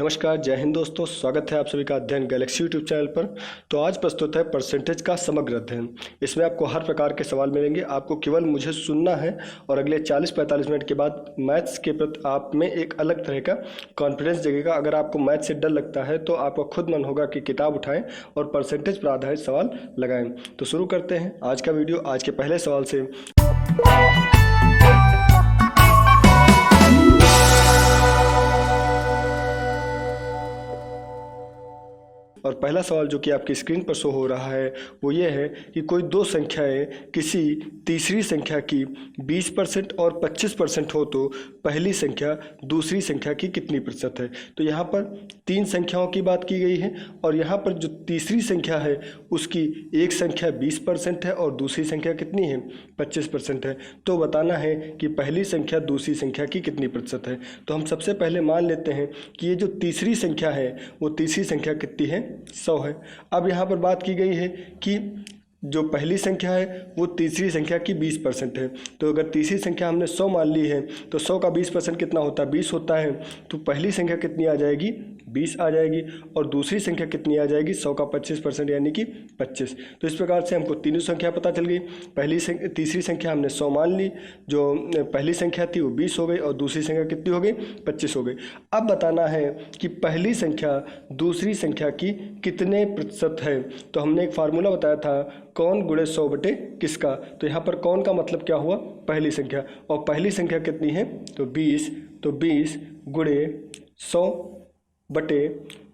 नमस्कार, जय हिंद दोस्तों। स्वागत है आप सभी का अध्ययन गैलेक्सी यूट्यूब चैनल पर। तो आज प्रस्तुत है परसेंटेज का समग्र अध्ययन। इसमें आपको हर प्रकार के सवाल मिलेंगे। आपको केवल मुझे सुनना है और अगले 40-45 मिनट के बाद मैथ्स के प्रति आप में एक अलग तरह का कॉन्फिडेंस जगेगा। अगर आपको मैथ्स से डर लगता है तो आपका खुद मन होगा कि किताब उठाएँ और परसेंटेज पर आधारित सवाल लगाएँ। तो शुरू करते हैं आज का वीडियो आज के पहले सवाल से। और पहला सवाल जो कि आपकी स्क्रीन पर शो हो रहा है वो ये है कि कोई दो संख्याएं किसी तीसरी संख्या की 20% और 25% हो तो पहली संख्या दूसरी संख्या की कितनी प्रतिशत है। तो यहाँ पर तीन संख्याओं की बात की गई है और यहाँ पर जो तीसरी संख्या है उसकी एक संख्या 20% है और दूसरी संख्या कितनी है 25% है। तो बताना है कि पहली संख्या दूसरी संख्या की कितनी प्रतिशत है। तो हम सबसे पहले मान लेते हैं कि ये जो तीसरी संख्या है वो तीसरी संख्या कितनी है 100 है। अब यहाँ पर बात की गई है कि जो पहली संख्या है वो तीसरी संख्या की 20% है। तो अगर तीसरी संख्या हमने 100 मान ली है तो 100 का 20% कितना होता है 20 होता है। तो पहली संख्या कितनी आ जाएगी 20 आ जाएगी और दूसरी संख्या कितनी आ जाएगी 100 का 25% यानी कि 25। तो इस प्रकार से हमको तीनों संख्या पता चल गई। तीसरी संख्या हमने 100 मान ली, जो पहली संख्या थी वो 20 हो गई और दूसरी संख्या कितनी हो गई 25 हो गई। अब बताना है कि पहली संख्या दूसरी संख्या की कितने प्रतिशत है। तो हमने एक फार्मूला बताया था कौन गुणे 100 बटे किसका। तो यहाँ पर कौन का मतलब क्या हुआ पहली संख्या, और पहली संख्या कितनी है तो 20। तो 20 गुणे 100 बटे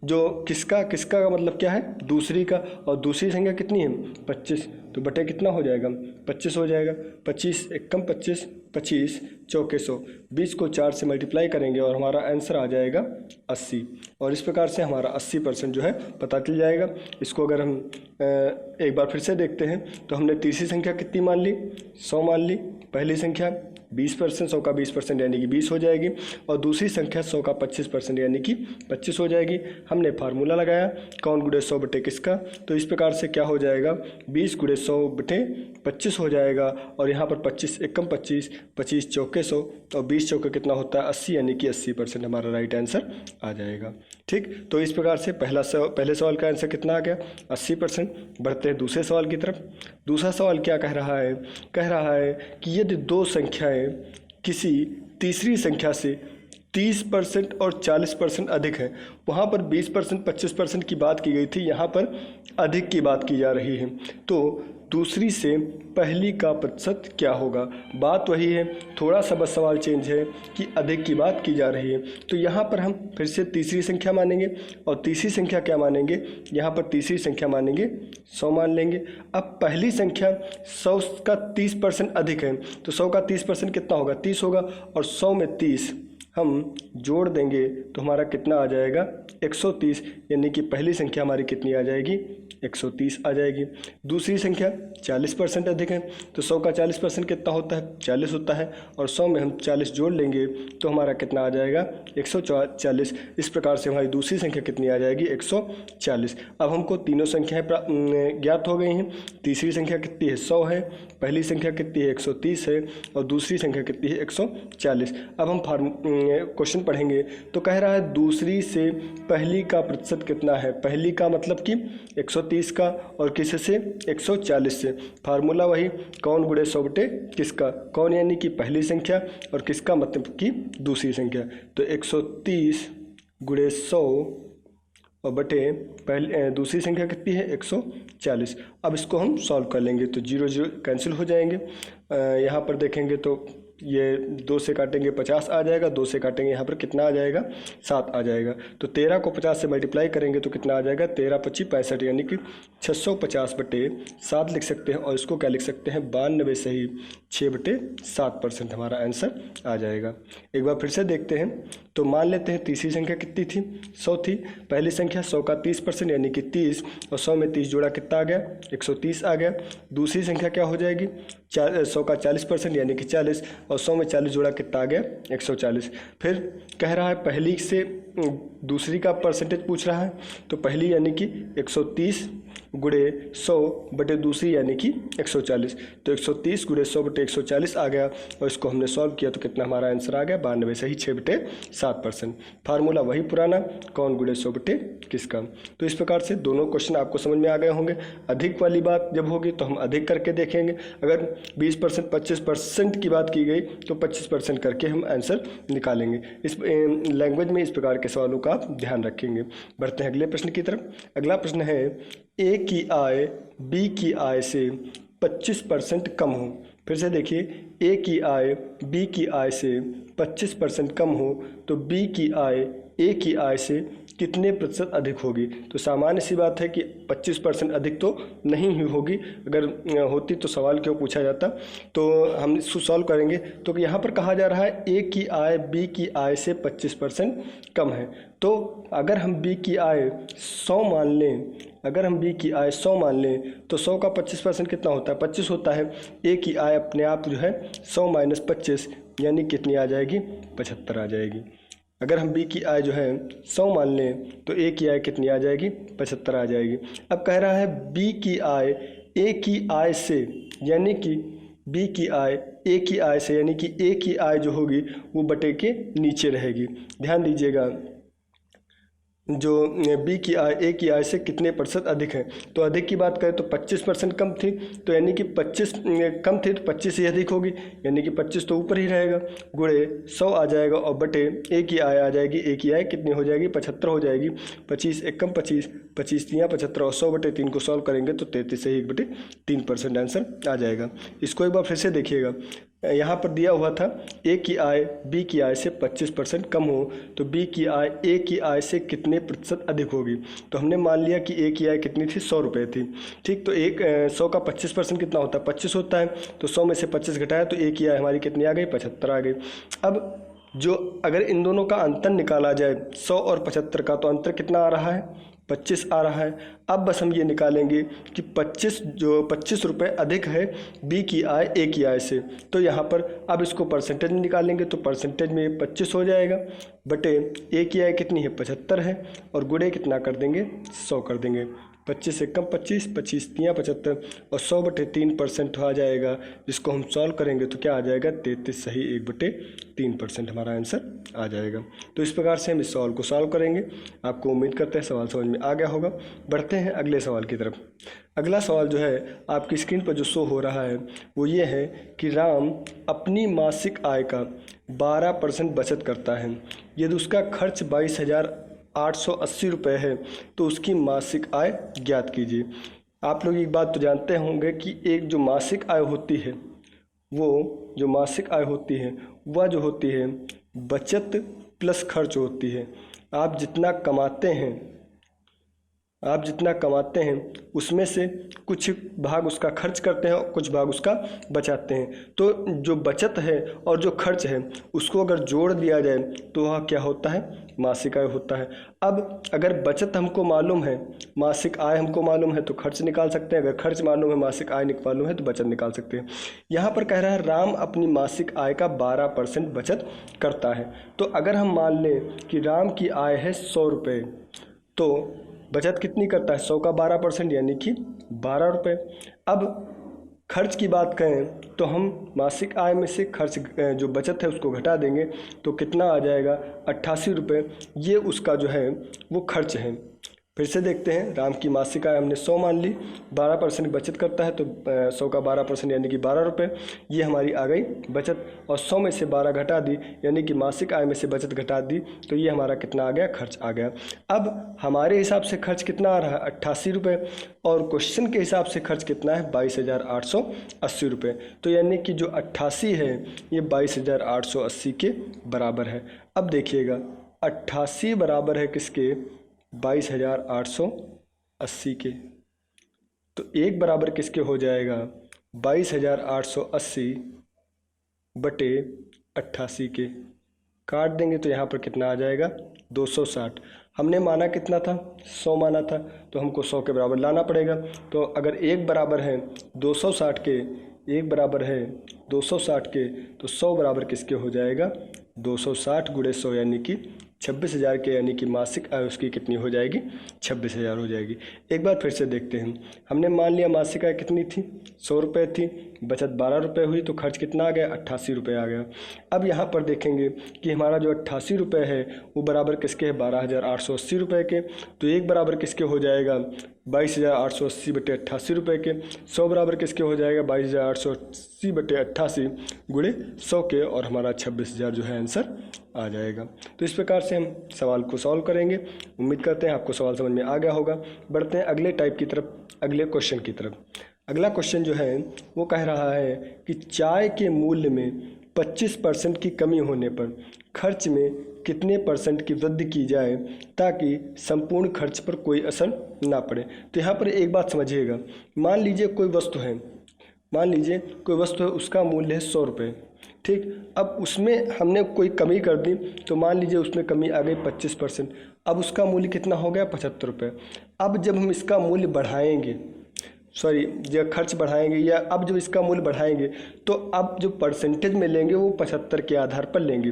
जो किसका का मतलब क्या है दूसरी का, और दूसरी संख्या कितनी है 25। तो बटे कितना हो जाएगा 25 हो जाएगा। 25 एकम 25, 25 चौके 100, 20 को 4 से मल्टीप्लाई करेंगे और हमारा आंसर आ जाएगा 80। और इस प्रकार से हमारा 80% जो है पता चल जाएगा। इसको अगर हम एक बार फिर से देखते हैं तो हमने तीसरी संख्या कितनी मान ली 100 मान ली, पहली संख्या 20%, 100 का 20% यानी कि 20 हो जाएगी और दूसरी संख्या 100 का 25% यानी कि 25 हो जाएगी। हमने फार्मूला लगाया कौन गुणे 100 बटे किसका। तो इस प्रकार से क्या हो जाएगा 20 गुणे 100 बटे 25 हो जाएगा और यहाँ पर 25 एकम 25, 25 चौके 100 और 20 चौके कितना होता है 80 यानी कि 80% हमारा राइट आंसर आ जाएगा। ठीक, तो इस प्रकार से पहले सवाल का आंसर कितना आ गया 80%। बढ़ते हैं दूसरे सवाल की तरफ। दूसरा सवाल क्या कह रहा है, कह रहा है कि यदि दो संख्याएं किसी तीसरी संख्या से 30% और 40% अधिक है। वहाँ पर 20% 25% की बात की गई थी, यहाँ पर अधिक की बात की जा रही है। तो दूसरी से पहली का प्रतिशत क्या होगा। बात वही है, थोड़ा सा बस सवाल चेंज है कि अधिक की बात की जा रही है। तो यहाँ पर हम फिर से तीसरी संख्या मानेंगे और तीसरी संख्या क्या मानेंगे, यहाँ पर तीसरी संख्या मानेंगे 100 मान लेंगे। अब पहली संख्या 100 का 30% अधिक है तो 100 का 30% कितना होगा 30 होगा और 100 में 30 हम जोड़ देंगे तो हमारा कितना आ जाएगा 130, यानी कि पहली संख्या हमारी कितनी आ जाएगी 130 आ जाएगी। दूसरी संख्या 40% अधिक है तो 100 का 40% कितना होता है 40 होता है और 100 में हम 40 जोड़ लेंगे तो हमारा कितना आ जाएगा 140। इस प्रकार से हमारी दूसरी संख्या कितनी आ जाएगी 140। अब हमको तीनों संख्याएं ज्ञात हो गई हैं। तीसरी संख्या कितनी है 100 है, पहली संख्या कितनी है 130 है और दूसरी संख्या कितनी है 140। अब हम क्वेश्चन पढ़ेंगे तो कह रहा है दूसरी से पहली का प्रतिशत कितना है। पहली का मतलब कि 130 का और किस से 140 से। फार्मूला वही कौन गुणे 100 बटे किसका, कौन यानी कि पहली संख्या और किसका मतलब कि दूसरी संख्या। तो 130 गुणे 100 और बटे दूसरी संख्या कितनी है 140। अब इसको हम सॉल्व कर लेंगे तो 0 0 कैंसिल हो जाएंगे। यहाँ पर देखेंगे तो ये 2 से काटेंगे 50 आ जाएगा, 2 से काटेंगे यहाँ पर कितना आ जाएगा 7 आ जाएगा। तो 13 को 50 से मल्टीप्लाई करेंगे तो कितना आ जाएगा 13 25 65 यानी कि 650 बटे 7 लिख सकते हैं और इसको क्या लिख सकते हैं 92 सही 6 बटे 7% हमारा आंसर आ जाएगा। एक बार फिर से देखते हैं तो मान लेते हैं तीसरी संख्या कितनी थी 100 थी, पहली संख्या 100 का 30% यानी कि 30 और 100 में 30 जोड़ा कितना आ गया 130 आ गया। दूसरी संख्या क्या हो जाएगी 100 का 40% यानी कि 40 और 100 में 40 जोड़ा कितना आ गया 140। फिर कह रहा है पहली से दूसरी का परसेंटेज पूछ रहा है, तो पहली यानी कि 130 गुणे 100 बटे दूसरी यानी कि 140, तो 130 गुणे 100 बटे 140 आ गया, और इसको हमने सॉल्व किया तो कितना हमारा आंसर आ गया 92, सही 6/7%। फार्मूला वही पुराना, कौन गुणे 100 बटे किसका। तो इस प्रकार से दोनों क्वेश्चन आपको समझ में आ गए होंगे। अधिक वाली बात जब होगी तो हम अधिक करके देखेंगे, अगर 20% 25% की बात की गई तो 25% करके हम आंसर निकालेंगे। इस लैंग्वेज में इस प्रकार के सवालों का आप ध्यान रखेंगे। बढ़ते हैं अगले प्रश्न की तरफ। अगला प्रश्न है, ए की आय बी की आय से 25% कम हो। फिर से देखिए, ए की आय बी की आय से 25% कम हो तो बी की आय ए की आय से कितने प्रतिशत अधिक होगी। तो सामान्य सी बात है कि 25% अधिक तो नहीं ही होगी, अगर होती तो सवाल क्यों पूछा जाता। तो हम इसको सॉल्व करेंगे। तो यहाँ पर कहा जा रहा है ए की आय बी की आय से 25% कम है, तो अगर हम बी की आय 100 मान लें, अगर हम बी की आय 100 मान लें तो 100 का 25% कितना होता है, 25 होता है। ए की आय अपने आप जो है 100 माइनस 25 यानी कितनी आ जाएगी, 75 आ जाएगी। अगर हम बी की आय जो है 100 मान लें तो ए की आय कितनी आ जाएगी, 75 आ जाएगी। अब कह रहा है बी की आय ए की आय से, यानी कि बी की आय ए की आय से, यानी कि ए की आय जो होगी वो बटे के नीचे रहेगी। ध्यान दीजिएगा, जो बी की आय ए की आय से कितने प्रतिशत अधिक है। तो अधिक की बात करें तो 25% कम थी, तो यानी कि 25 कम थी तो 25 ही अधिक होगी, यानी कि 25 तो ऊपर ही रहेगा, गुणे 100 आ जाएगा और बटे ए की आय आ जाएगी। ए की आय कितनी हो जाएगी, 75 हो जाएगी। 25 एकम 25, 25 तियाँ 75 और 100 बटे 3 को सॉल्व करेंगे तो 33 से 1/3% आंसर आ जाएगा। इसको एक बार फिर से देखिएगा, यहाँ पर दिया हुआ था ए की आय बी की आय से 25% कम हो तो बी की आय ए की आय से कितने प्रतिशत अधिक होगी। तो हमने मान लिया कि ए की आय कितनी थी, 100 रुपये थी, ठीक। तो 100 का 25% कितना होता है, 25 होता है, तो 100 में से 25 घटाया तो ए की आय हमारी कितनी आ गई, 75 आ गई। अब जो अगर इन दोनों का अंतर निकाला जाए 100 और 75 का, तो अंतर कितना आ रहा है, 25 आ रहा है। अब बस हम ये निकालेंगे कि 25 रुपये अधिक है बी की आय ए की आय से, तो यहाँ पर अब इसको परसेंटेज में निकालेंगे तो परसेंटेज में 25 हो जाएगा, बटे ए की आय कितनी है, 75 है, और गुणे कितना कर देंगे, 100 कर देंगे। 25 से कम 25, 25 तियाँ 75 और 100 बटे 3% आ जाएगा, जिसको हम सॉल्व करेंगे तो क्या आ जाएगा, 33 सही 1/3% हमारा आंसर आ जाएगा। तो इस प्रकार से हम इस सवाल को सॉल्व करेंगे। आपको उम्मीद करते हैं सवाल समझ में आ गया होगा। बढ़ते हैं अगले सवाल की तरफ। अगला सवाल जो है आपकी स्क्रीन पर जो शो हो रहा है वो ये है कि राम अपनी मासिक आय का 12% बचत करता है। यदि उसका खर्च 22,880 रुपये है तो उसकी मासिक आय ज्ञात कीजिए। आप लोग एक बात तो जानते होंगे कि एक जो मासिक आय होती है, वो जो मासिक आय होती है वह जो होती है बचत प्लस खर्च होती है। आप जितना कमाते हैं उसमें से कुछ भाग उसका खर्च करते हैं और कुछ भाग उसका बचाते हैं। तो जो बचत है और जो खर्च है उसको अगर जोड़ दिया जाए तो वह क्या होता है, मासिक आय होता है। अब अगर बचत हमको मालूम है, मासिक आय हमको मालूम है तो खर्च निकाल सकते हैं, अगर खर्च मालूम है, मासिक आय मालूम है तो बचत निकाल सकते हैं। यहाँ पर कह रहा है राम अपनी मासिक आय का 12% बचत करता है। तो अगर हम मान लें कि राम की आय है 100 रुपये, तो बचत कितनी करता है, 100 का 12% यानी कि 12 रुपये। अब खर्च की बात करें तो हम मासिक आय में से खर्च जो बचत है उसको घटा देंगे तो कितना आ जाएगा, 88 रुपये। ये उसका जो है वो खर्च है। फिर से देखते हैं, राम की मासिक आय हमने 100 मान ली, 12% बचत करता है तो 100 का 12% यानी कि 12 रुपये, ये हमारी आ गई बचत। और 100 में से 12 घटा दी यानी कि मासिक आय में से बचत घटा दी तो ये हमारा कितना आ गया, खर्च आ गया। अब हमारे हिसाब से खर्च कितना आ रहा है, 88 रुपये, और क्वेश्चन के हिसाब से खर्च कितना है, 22,880 रुपये। तो यानी कि जो 88 है ये 22,880 के बराबर है। अब देखिएगा 88 बराबर है किसके, 22,880 के, तो एक बराबर किसके हो जाएगा, 22,880 बटे 88 के। काट देंगे तो यहाँ पर कितना आ जाएगा, 260। हमने माना कितना था, 100 माना था, तो हमको 100 के बराबर लाना पड़ेगा। तो अगर एक बराबर है 260 के, एक बराबर है 260 के, तो 100 बराबर किसके हो जाएगा, 260 गुणे 100 यानी कि 26,000 के यानी कि मासिक आय उसकी कितनी हो जाएगी? 26,000 हो जाएगी। एक बार फिर से देखते हैं। हमने मान लिया मासिक आय कितनी थी? 100 रुपये थी, बचत 12 रुपये हुई, तो खर्च कितना आ गया? 88 रुपये आ गया। अब यहाँ पर देखेंगे कि हमारा जो 88 रुपये है वो बराबर किसके है? 12,880 रुपये के। तो एक बराबर किसके हो जाएगा? 22,880 बटे 88 रुपये के। 100 बराबर किसके हो जाएगा? 22,880 बटे 88 गुणे 100 के, और हमारा 26,000 जो है आंसर आ जाएगा। तो इस प्रकार से हम सवाल को सॉल्व करेंगे। उम्मीद करते हैं आपको सवाल समझ में आ गया होगा। बढ़ते हैं अगले टाइप की तरफ, अगले क्वेश्चन की तरफ। अगला क्वेश्चन जो है वो कह रहा है कि चाय के मूल्य में 25% की कमी होने पर खर्च में कितने % की वृद्धि की जाए ताकि संपूर्ण खर्च पर कोई असर ना पड़े। तो यहाँ पर एक बात समझिएगा। मान लीजिए कोई वस्तु है, उसका मूल्य है 100 रुपये, ठीक। अब उसमें हमने कोई कमी कर दी, तो मान लीजिए उसमें कमी आ गई 25%। अब उसका मूल्य कितना हो गया? 75 रुपये। अब जब हम इसका मूल्य बढ़ाएंगे, जब खर्च बढ़ाएंगे, या अब जब इसका मूल्य बढ़ाएंगे, तो अब जो परसेंटेज में लेंगे वो 75 के आधार पर लेंगे।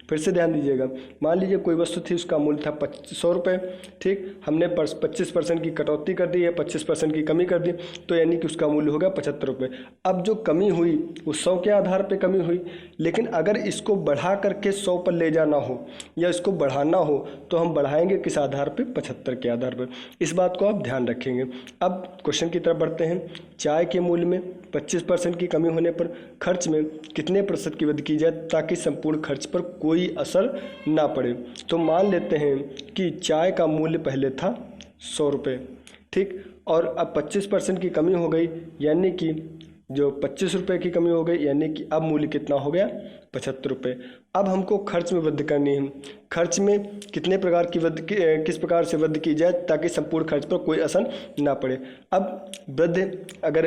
फिर से ध्यान दीजिएगा। मान लीजिए कोई वस्तु थी, उसका मूल्य था 100 रुपये, ठीक। हमने 25% की कटौती कर दी है, 25% की कमी कर दी, तो यानी कि उसका मूल्य हो गया 75 रुपये। अब जो कमी हुई वो 100 के आधार पर कमी हुई, लेकिन अगर इसको बढ़ा करके 100 पर ले जाना हो या इसको बढ़ाना हो तो हम बढ़ाएंगे किस आधार पर? 75 के आधार पर। इस बात को आप ध्यान रखेंगे। अब क्वेश्चन की तरफ बढ़ते हैं। चाय के मूल्य में 25% की कमी होने पर खर्च में कितने % की वृद्धि की जाए ताकि संपूर्ण खर्च पर कोई असर ना पड़े। तो मान लेते हैं कि चाय का मूल्य पहले था 100 रुपये, ठीक, और अब 25% की कमी हो गई, यानी कि जो 25 रुपये की कमी हो गई, यानी कि अब मूल्य कितना हो गया? 75 रुपये। अब हमको खर्च में वृद्धि करनी है। खर्च में कितने प्रकार की वृद्धि, किस प्रकार से वृद्धि की जाए ताकि संपूर्ण खर्च पर कोई असर ना पड़े। अब वृद्धि अगर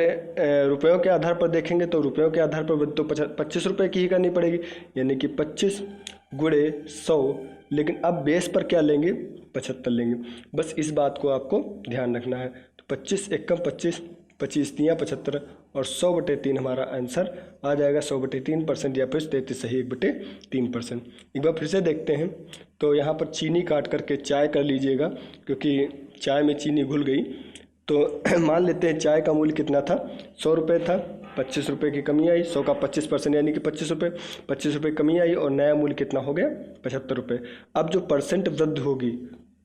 रुपयों के आधार पर देखेंगे तो रुपयों के आधार पर वृद्धि तो 25 रुपये की ही करनी पड़ेगी, यानी कि 25 गुणे 100, लेकिन अब बेस पर क्या लेंगे? 75 लेंगे। बस इस बात को आपको ध्यान रखना है। तो 25 एकम 25, 25 तियाँ 75, और 100 बटे 3 हमारा आंसर आ जाएगा 100 बटे 3% या फिर 33 सही 1 बटे 3%। एक बार फिर से देखते हैं। तो यहाँ पर चीनी काट करके चाय कर लीजिएगा, क्योंकि चाय में चीनी घुल गई। तो मान लेते हैं चाय का मूल्य कितना था? 100 रुपये था, 25 रुपये की कमी आई, 100 का 25% यानी कि 25 रुपये, 25 रुपये कमी आई, और नया मूल्य कितना हो गया? 75 रुपये। अब जो % वृद्धि होगी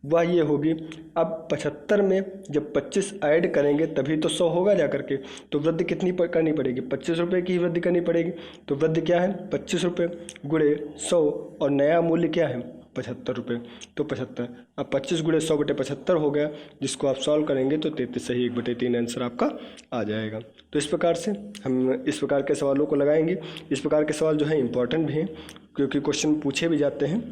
वह ये होगी, अब 75 में जब 25 ऐड करेंगे तभी तो 100 होगा जा करके, तो वृद्धि कितनी करनी पड़ेगी? 25 रुपये की वृद्धि करनी पड़ेगी। तो वृद्धि क्या है? 25 रुपये गुणे 100, और नया मूल्य क्या है? 75 रुपये। तो 75, अब 25 गुणे 100 बटे 75 हो गया, जिसको आप सॉल्व करेंगे तो 33 सही 1 बटे 3 आंसर आपका आ जाएगा। तो इस प्रकार से हम इस प्रकार के सवालों को लगाएंगे। इस प्रकार के सवाल जो है इम्पॉर्टेंट भी हैं, क्योंकि क्वेश्चन पूछे भी जाते हैं।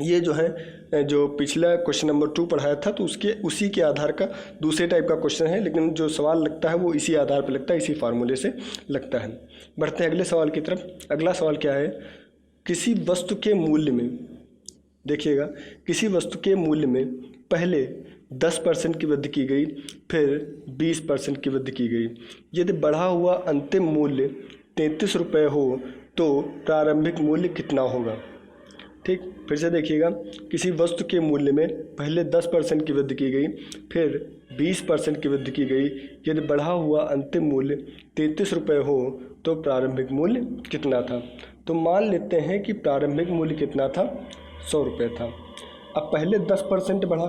ये जो है, जो पिछला क्वेश्चन नंबर 2 पढ़ाया था, तो उसी के आधार का दूसरे टाइप का क्वेश्चन है, लेकिन जो सवाल लगता है वो इसी आधार पर लगता है, इसी फार्मूले से लगता है। बढ़ते हैं अगले सवाल की तरफ। अगला सवाल क्या है? किसी वस्तु के मूल्य में, देखिएगा, किसी वस्तु के मूल्य में पहले 10% की वृद्धि की गई, फिर 20% की वृद्धि की गई। यदि बढ़ा हुआ अंतिम मूल्य 33 रुपये हो तो प्रारंभिक मूल्य कितना होगा? ठीक, फिर से देखिएगा। किसी वस्तु के मूल्य में पहले 10% की वृद्धि की गई, फिर 20% की वृद्धि की गई। यदि बढ़ा हुआ अंतिम मूल्य 33 रुपये हो तो प्रारंभिक मूल्य कितना था? तो मान लेते हैं कि प्रारंभिक मूल्य कितना था? 100 रुपये था। अब पहले 10% बढ़ा,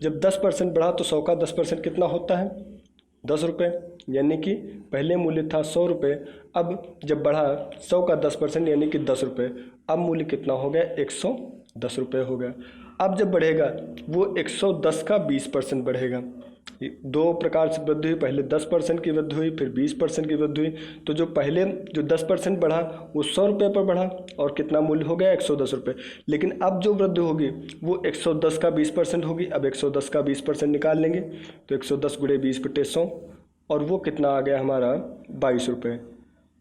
जब 10% बढ़ा तो 100 का 10% कितना होता है? 10 रुपये, यानी कि पहले मूल्य था 100 रुपये, अब जब बढ़ा 100 का 10% यानी कि 10 रुपये, अब मूल्य कितना हो गया? 110 रुपये हो गया। अब जब बढ़ेगा वो 110 का 20% बढ़ेगा। दो प्रकार से वृद्धि हुई, पहले 10% की वृद्धि हुई, फिर 20% की वृद्धि हुई। तो जो पहले जो 10% बढ़ा वो 100 रुपये पर बढ़ा, और कितना मूल्य हो गया? 110 रुपये। लेकिन अब जो वृद्धि होगी वो 110 का 20% होगी। अब 110 का 20% निकाल लेंगे, तो 110 गुणे 20 बटे 100, और वो कितना आ गया हमारा? 22 रुपये।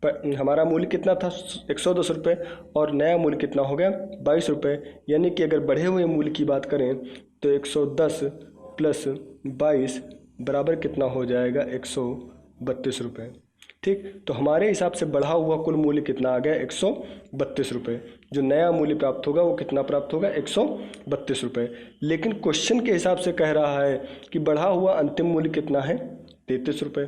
पर हमारा मूल्य कितना था? 110 रुपये, और नया मूल्य कितना हो गया? 22 रुपये। यानी कि अगर बढ़े हुए मूल्य की बात करें तो 110 प्लस 22 बराबर कितना हो जाएगा? 132 रुपये। ठीक, तो हमारे हिसाब से बढ़ा हुआ कुल मूल्य कितना आ गया 132 रुपये। जो नया मूल्य प्राप्त होगा वो कितना प्राप्त होगा 132 रुपये। लेकिन क्वेश्चन के हिसाब से कह रहा है कि बढ़ा हुआ अंतिम मूल्य कितना है 33 रुपये।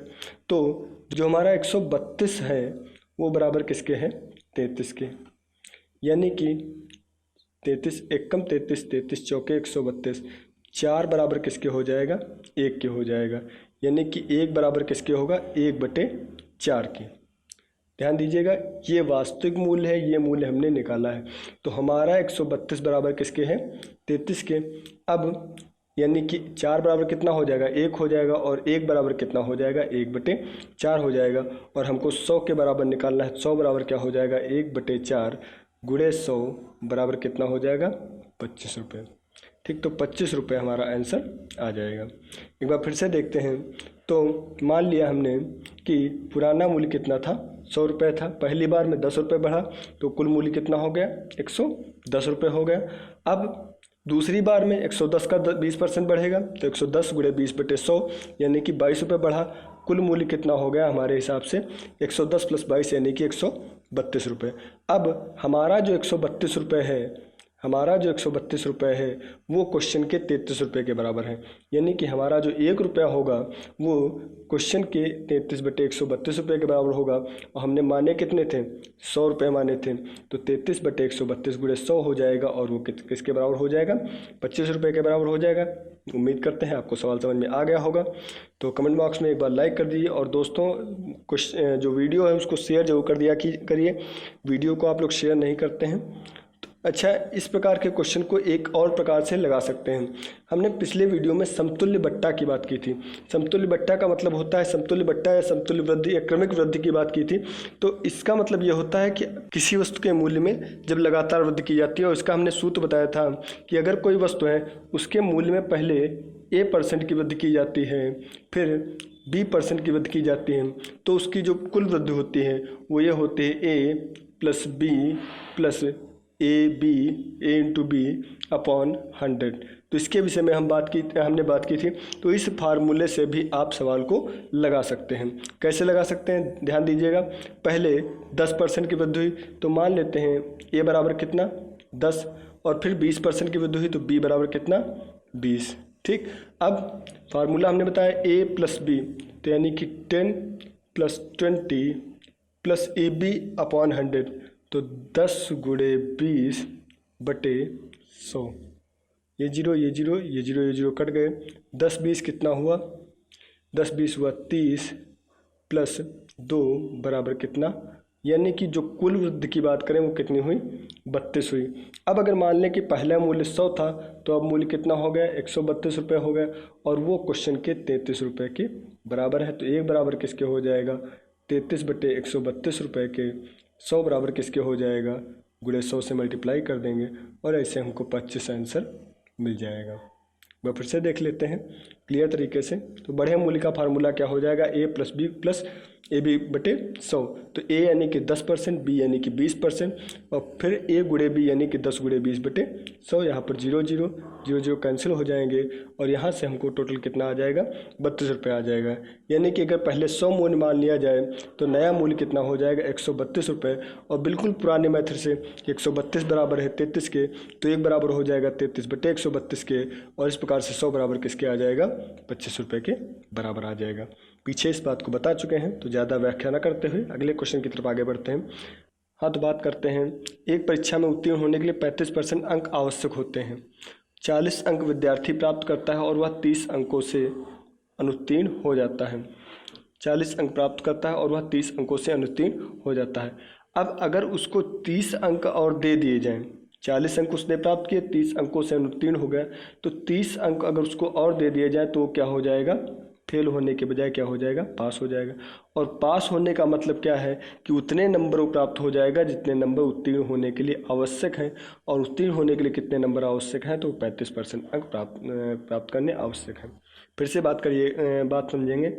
तो जो हमारा 132 है वो बराबर किसके है 33 के, यानी कि 33 एकम 33, 33 चौके 132, 4 बराबर किसके हो जाएगा 1 के हो जाएगा, यानी कि 1 बराबर किसके होगा 1/4 के। ध्यान दीजिएगा ये वास्तविक मूल्य है, ये मूल्य हमने निकाला है। तो हमारा 132 बराबर किसके है 33 के। अब यानी कि 4 बराबर कितना हो जाएगा 1 हो जाएगा, और 1 बराबर कितना हो जाएगा 1/4 हो जाएगा। और हमको 100 के बराबर निकालना है। 100 बराबर क्या हो जाएगा 1/4 गुणे 100 बराबर कितना हो जाएगा 25 रुपये। ठीक, तो 25 रुपये हमारा आंसर आ जाएगा। एक बार फिर से देखते हैं। तो मान लिया हमने कि पुराना मूल्य कितना था 100 रुपये था, पहली बार में 10 रुपये बढ़ा तो कुल मूल्य कितना हो गया 110 रुपये हो गया। अब दूसरी बार में 110 का 20% बढ़ेगा तो 110 गुणे 20/100 यानी कि 22 रुपये बढ़ा। कुल मूल्य कितना हो गया हमारे हिसाब से 110 + 22 यानी कि 132 रुपये। अब हमारा जो 132 रुपये है, हमारा जो 132 रुपये है वो क्वेश्चन के 33 रुपये के बराबर है, यानी कि हमारा जो 1 रुपया होगा वो क्वेश्चन के 33/132 रुपये के बराबर होगा। और हमने माने कितने थे 100 रुपये माने थे, तो 33/132 गुणे 100 हो जाएगा, और वो किसके बराबर हो जाएगा 25 रुपये के बराबर हो जाएगा। उम्मीद करते हैं आपको सवाल समझ में आ गया होगा। तो कमेंट बॉक्स में एक बार लाइक कर दीजिए, और दोस्तों जो वीडियो है उसको शेयर जरूर कर दिया करिए। वीडियो को आप लोग शेयर नहीं करते हैं। अच्छा, इस प्रकार के क्वेश्चन को एक और प्रकार से लगा सकते हैं। हमने पिछले वीडियो में समतुल्य बट्टा की बात की थी। समतुल्य बट्टा का मतलब होता है समतुल्य बट्टा या समतुल्य वृद्धि या क्रमिक वृद्धि की बात की थी। तो इसका मतलब ये होता है कि किसी वस्तु के मूल्य में जब लगातार वृद्धि की जाती है, और इसका हमने सूत्र बताया था कि अगर कोई वस्तु है उसके मूल्य में पहले A% की वृद्धि की जाती है, फिर B% की वृद्धि की जाती है, तो उसकी जो कुल वृद्धि होती है वो ये होती है A + B + AB A/B/100। तो इसके विषय में हमने बात की थी। तो इस फार्मूले से भी आप सवाल को लगा सकते हैं। कैसे लगा सकते हैं ध्यान दीजिएगा। पहले 10% की वृद्धि हुई तो मान लेते हैं A बराबर कितना 10, और फिर 20% की वृद्धि हुई तो B बराबर कितना 20। ठीक, अब फार्मूला हमने बताया A + B, तो यानी कि 10 + 20 + AB/100, तो 10 गुणे 20/100। ये 0 ये 0 ये 0 ये 0 कट गए। 10 20 कितना हुआ 10 20 हुआ 30 + 2 बराबर कितना, यानी कि जो कुल वृद्धि की बात करें वो कितनी हुई 32 हुई। अब अगर मान लें कि पहला मूल्य 100 था तो अब मूल्य कितना हो गया 132 रुपये हो गया, और वो क्वेश्चन के 33 रुपये के बराबर है। तो 1 बराबर किसके हो जाएगा 33/132 रुपये के। 100 बराबर किसके हो जाएगा गुणे 100 से मल्टीप्लाई कर देंगे, और ऐसे हमको 25 आंसर मिल जाएगा। वह फिर से देख लेते हैं क्लियर तरीके से। तो बढ़े मूल्य का फार्मूला क्या हो जाएगा A + B + AB/100। तो A यानी कि 10%, B यानी कि 20%, और फिर A गुणे B यानी कि 10 गुणे 20/100। यहाँ पर 0 0 0 0 कैंसिल हो जाएंगे, और यहाँ से हमको टोटल कितना आ जाएगा 32 रुपये आ जाएगा। यानी कि अगर पहले 100 मूल्य मान लिया जाए तो नया मूल्य कितना हो जाएगा 132 रुपये। और बिल्कुल पुराने मेथड से 132 बराबर है 33 के, तो 1 बराबर हो जाएगा 33/132 के, और इस प्रकार से 100 बराबर किसके आ जाएगा 25 रुपये के बराबर आ जाएगा। पीछे इस बात को बता चुके हैं, तो ज़्यादा व्याख्या न करते हुए अगले क्वेश्चन की तरफ आगे बढ़ते हैं। हाँ, तो बात करते हैं। एक परीक्षा में उत्तीर्ण होने के लिए 35% अंक आवश्यक होते हैं। 40 अंक विद्यार्थी प्राप्त करता है और वह 30 अंकों से अनुत्तीर्ण हो जाता है। 40 अंक प्राप्त करता है और वह 30 अंकों से अनुत्तीर्ण हो जाता है। अब अगर उसको 30 अंक और दे दिए जाएं, 40 अंक उसने प्राप्त किए, 30 अंकों से अनुत्तीर्ण हो गया, तो 30 अंक अगर उसको और दे दिए जाए तो क्या हो जाएगा फेल होने के बजाय क्या हो जाएगा पास हो जाएगा। और पास होने का मतलब क्या है कि उतने नंबरों प्राप्त हो जाएगा जितने नंबर उत्तीर्ण होने के लिए आवश्यक हैं। और उत्तीर्ण होने के लिए कितने नंबर आवश्यक हैं, तो 35% अंक प्राप्त करने आवश्यक हैं। फिर से बात समझेंगे।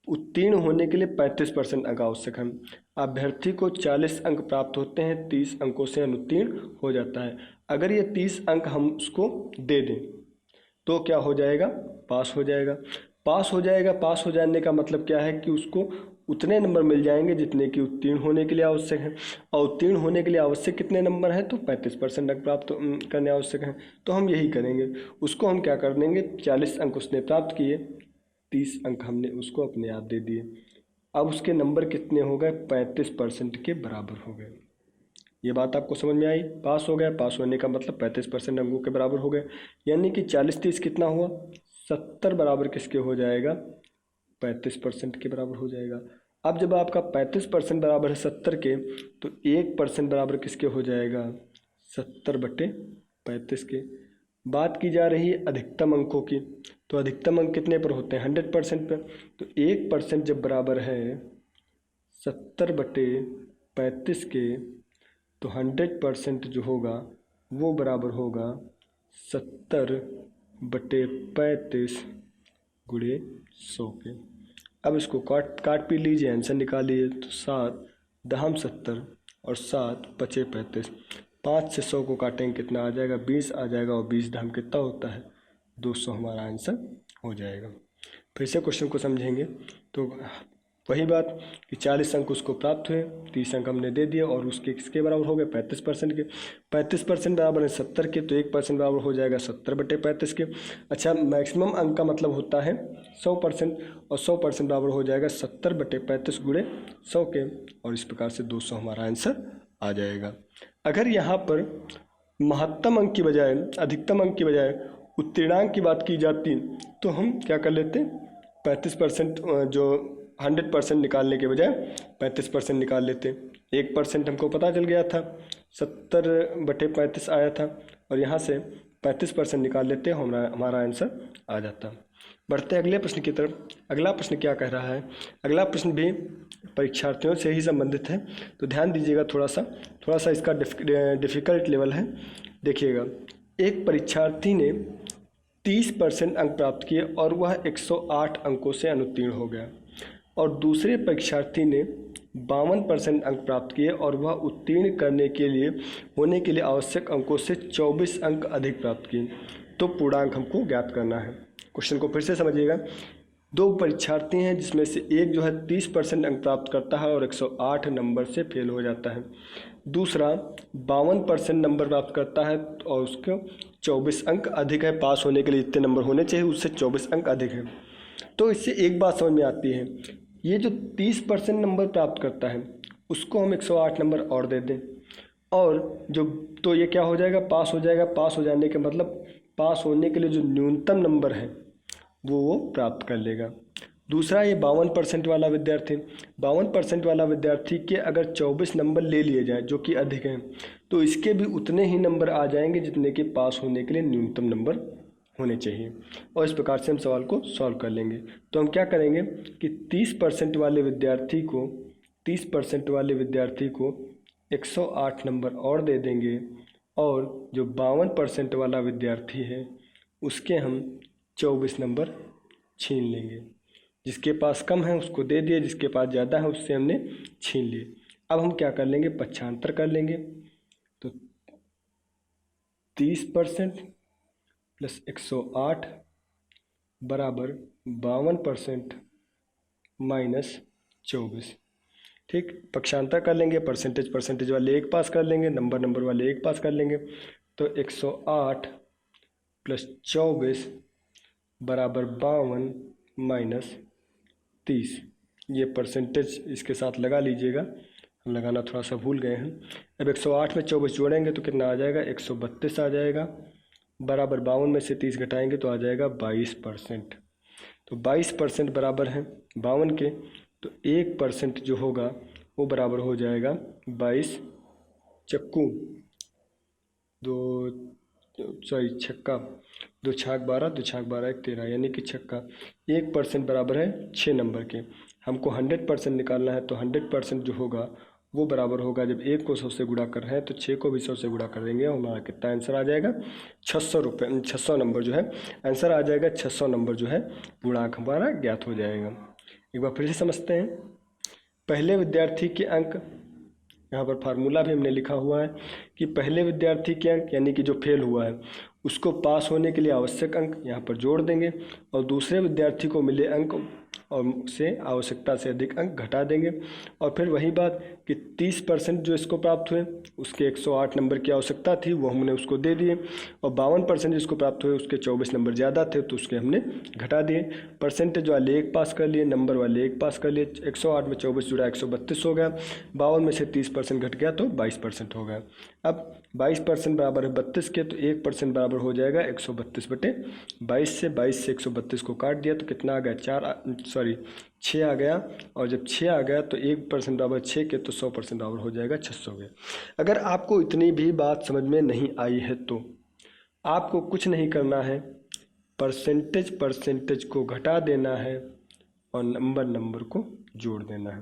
उत्तीर्ण होने के लिए 35% अंक आवश्यक है। अभ्यर्थी को 40 अंक प्राप्त होते हैं, 30 अंकों से अनुत्तीर्ण हो जाता है। अगर ये 30 अंक हम उसको दे दें तो क्या हो जाएगा पास हो जाएगा। पास हो जाएगा, पास हो जाने का मतलब क्या है कि उसको उतने नंबर मिल जाएंगे जितने कि उत्तीर्ण होने के लिए आवश्यक हैं। और उत्तीर्ण होने के लिए आवश्यक कितने नंबर हैं, तो 35% अंक प्राप्त करने आवश्यक हैं। तो हम यही करेंगे, उसको हम क्या कर देंगे, 40 अंक उसने प्राप्त किए, 30 अंक हमने उसको अपने आप दे दिए। अब उसके नंबर कितने हो गए, 35% के बराबर हो गए। ये बात आपको समझ में आई, पास हो गया। पास होने का मतलब 35% अंकों के बराबर हो गए, यानी कि 40-30 कितना हुआ, 70 बराबर किसके हो जाएगा, 35% के बराबर हो जाएगा। अब जब आपका 35% बराबर है 70 के, तो 1% बराबर किसके हो जाएगा, 70/35 के। बात की जा रही है अधिकतम अंकों की, तो अधिकतम अंक कितने पर होते हैं, 100% पर। तो 1% जब बराबर है 70/35 के, तो 100% जो होगा वो बराबर होगा 70/35 गुणे 100 के। अब इसको काट पी लीजिए, आंसर निकालिए। तो 7 दहम 70 और 7 पचे 35। 5 से 100 को काटेंगे कितना आ जाएगा, 20 आ जाएगा। और 20 दहम कितना होता है, 200 हमारा आंसर हो जाएगा। फिर से क्वेश्चन को समझेंगे तो वही बात कि 40 अंक उसको प्राप्त हुए, 30 अंक हमने दे दिए और उसके किसके बराबर हो गए, 35% के। 35% बराबर है 70 के, तो 1% बराबर हो जाएगा 70/35 के। अच्छा, मैक्सिमम अंक का मतलब होता है 100%, और 100% बराबर हो जाएगा 70/35 गुणे 100 के। और इस प्रकार से 200 हमारा आंसर आ जाएगा। अगर यहाँ पर महत्तम अंक की बजाय, अधिकतम अंक की बजाय उत्तीर्णांक की बात की जाती, तो हम क्या कर लेते, 35% जो 100% निकालने के बजाय 35% निकाल लेते। 1% हमको पता चल गया था, 70/35 आया था, और यहाँ से 35% निकाल लेते, हमारा आंसर आ जाता। बढ़ते अगले प्रश्न की तरफ। अगला प्रश्न क्या कह रहा है, अगला प्रश्न भी परीक्षार्थियों से ही संबंधित है, तो ध्यान दीजिएगा। थोड़ा सा इसका डिफ़िकल्ट लेवल है। देखिएगा, एक परीक्षार्थी ने 30% अंक प्राप्त किए और वह 108 अंकों से अनुत्तीर्ण हो गया, और दूसरे परीक्षार्थी ने 52% अंक प्राप्त किए और वह उत्तीर्ण होने के लिए आवश्यक अंकों से 24 अंक अधिक प्राप्त किए। तो पूर्णांक हमको ज्ञात करना है। क्वेश्चन को फिर से समझिएगा। दो परीक्षार्थी हैं जिसमें से एक जो है 30% अंक प्राप्त करता है और 108 नंबर से फेल हो जाता है, दूसरा 52% नंबर प्राप्त करता है और उसके 24 अंक अधिक है। पास होने के लिए जितने नंबर होने चाहिए उससे 24 अंक अधिक है। तो इससे एक बात समझ में आती है, ये जो 30% नंबर प्राप्त करता है उसको हम 108 नंबर और दे दें, और जो तो ये क्या हो जाएगा, पास हो जाएगा। पास हो जाने के मतलब पास होने के लिए जो न्यूनतम नंबर है वो प्राप्त कर लेगा। दूसरा, ये 52% वाला विद्यार्थी, 52% वाला विद्यार्थी के अगर 24 नंबर ले लिए जाएँ जो कि अधिक हैं, तो इसके भी उतने ही नंबर आ जाएंगे जितने कि पास होने के लिए न्यूनतम नंबर होने चाहिए। और इस प्रकार से हम सवाल को सॉल्व कर लेंगे। तो हम क्या करेंगे कि 30% वाले विद्यार्थी को 108 नंबर और दे देंगे, और जो 52% वाला विद्यार्थी है उसके हम 24 नंबर छीन लेंगे। जिसके पास कम है उसको दे दिए, जिसके पास ज़्यादा है उससे हमने छीन लिए। अब हम क्या कर लेंगे, पक्षांतर कर लेंगे। तो 30% प्लस 108 बराबर 52% माइनस 24। ठीक, पक्षांतर कर लेंगे, परसेंटेज वाले एक पास कर लेंगे, नंबर वाले एक पास कर लेंगे। तो 108 प्लस 24 बराबर 52 माइनस 30। ये परसेंटेज इसके साथ लगा लीजिएगा, हम लगाना थोड़ा सा भूल गए हैं। अब 108 में 24 जोड़ेंगे तो कितना आ जाएगा, 132 आ जाएगा, बराबर 52 में से 30 घटाएंगे तो आ जाएगा 22%। तो 22% बराबर है 52 के, तो 1% जो होगा वो बराबर हो जाएगा 22 चक्कू छक्का 2 छाक 12, 2 छाक 12 1 13, यानी कि छक्का। 1% बराबर है 6 नंबर के। हमको 100% निकालना है, तो 100% जो होगा वो बराबर होगा, जब 1 को 100 से गुणा कर रहे हैं तो 6 को भी 100 से गुणा कर देंगे, हमारा कितना आंसर आ जाएगा, 600 नंबर जो है आंसर आ जाएगा। 600 नंबर जो है पूर्णांक हमारा ज्ञात हो जाएगा। एक बार फिर से समझते हैं। पहले विद्यार्थी के अंक, यहाँ पर फार्मूला भी हमने लिखा हुआ है कि पहले विद्यार्थी के अंक यानी कि जो फेल हुआ है उसको पास होने के लिए आवश्यक अंक यहाँ पर जोड़ देंगे, और दूसरे विद्यार्थी को मिले अंक और से आवश्यकता से अधिक अंक घटा देंगे। और फिर वही बात कि 30% जो इसको प्राप्त हुए उसके 108 नंबर की आवश्यकता थी, वो हमने उसको दे दिए। और 52% जिसको प्राप्त हुए उसके 24 नंबर ज़्यादा थे, तो उसके हमने घटा दिए। परसेंटेज वाले एक पास कर लिए, नंबर वाले एक पास कर लिए। 108 में 24 जुड़ा 132 हो गया। 52 में से 30% घट गया तो 22% हो गया। अब 22% बराबर है 32 के, तो 1% बराबर हो जाएगा 132/22 से। 22 से 132 को काट दिया तो कितना आ गया, 6 आ गया। और जब 6 आ गया तो 1% बराबर 6 के, तो 100% बराबर हो जाएगा 600 के। अगर आपको इतनी भी बात समझ में नहीं आई है तो आपको कुछ नहीं करना है, परसेंटेज को घटा देना है और नंबर को जोड़ देना है।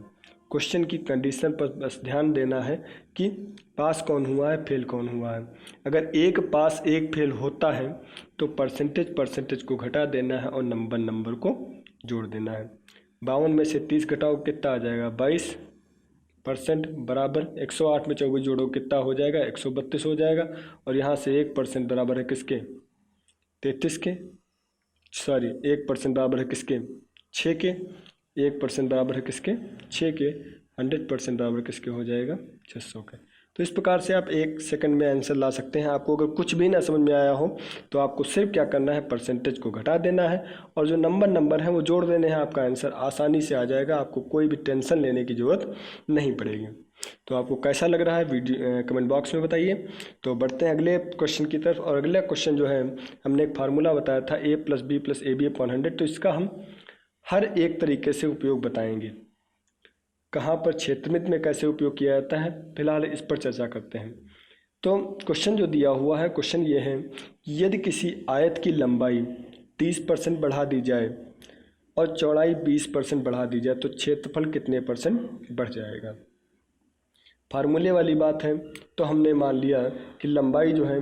क्वेश्चन की कंडीशन पर बस ध्यान देना है कि पास कौन हुआ है, फेल कौन हुआ है। अगर एक पास एक फेल होता है तो परसेंटेज को घटा देना है और नंबर को जोड़ देना है। 52 में से 30 घटाओ कितना आ जाएगा, 22% बराबर 108 में 24 जोड़ो कितना हो जाएगा, 132 हो जाएगा। और यहाँ से 1% बराबर है किसके, 33 के, 1% बराबर है किसके, 6 के। 1% बराबर है किसके, 6 के। 100% बराबर किसके हो जाएगा, 600 के। तो इस प्रकार से आप 1 सेकंड में आंसर ला सकते हैं। आपको अगर कुछ भी ना समझ में आया हो तो आपको सिर्फ क्या करना है, परसेंटेज को घटा देना है और जो नंबर है वो जोड़ देने हैं। आपका आंसर आसानी से आ जाएगा, आपको कोई भी टेंशन लेने की ज़रूरत नहीं पड़ेगी। तो आपको कैसा लग रहा है वीडियो कमेंट बॉक्स में बताइए। तो बढ़ते हैं अगले क्वेश्चन की तरफ। और अगला क्वेश्चन जो है, हमने एक फार्मूला बताया था a+b + ab/100। तो इसका हम हर एक तरीके से उपयोग बताएंगे। कहाँ पर क्षेत्रमित में कैसे उपयोग किया जाता है, फिलहाल इस पर चर्चा करते हैं। तो क्वेश्चन जो दिया हुआ है, क्वेश्चन ये है कि यदि किसी आयत की लंबाई 30% बढ़ा दी जाए और चौड़ाई 20% बढ़ा दी जाए तो क्षेत्रफल कितने % बढ़ जाएगा। फार्मूले वाली बात है तो हमने मान लिया कि लंबाई जो है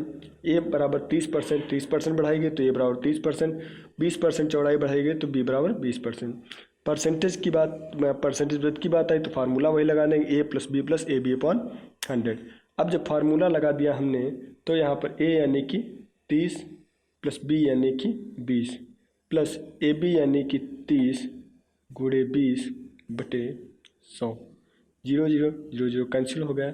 a बराबर 30% बढ़ाएगी तो a बराबर 30%, 20% चौड़ाई बढ़ाएगी तो b बराबर 20%। परसेंटेज की बात, परसेंटेज वृत्त की बात आई तो फार्मूला वही लगा देंगे, a + b + ab/100। अब जब फार्मूला लगा दिया हमने तो यहाँ पर a यानी कि 30 + b यानी कि 20 + ab यानी कि 30 × 20/100। 0 0 0 0 कैंसिल हो गया।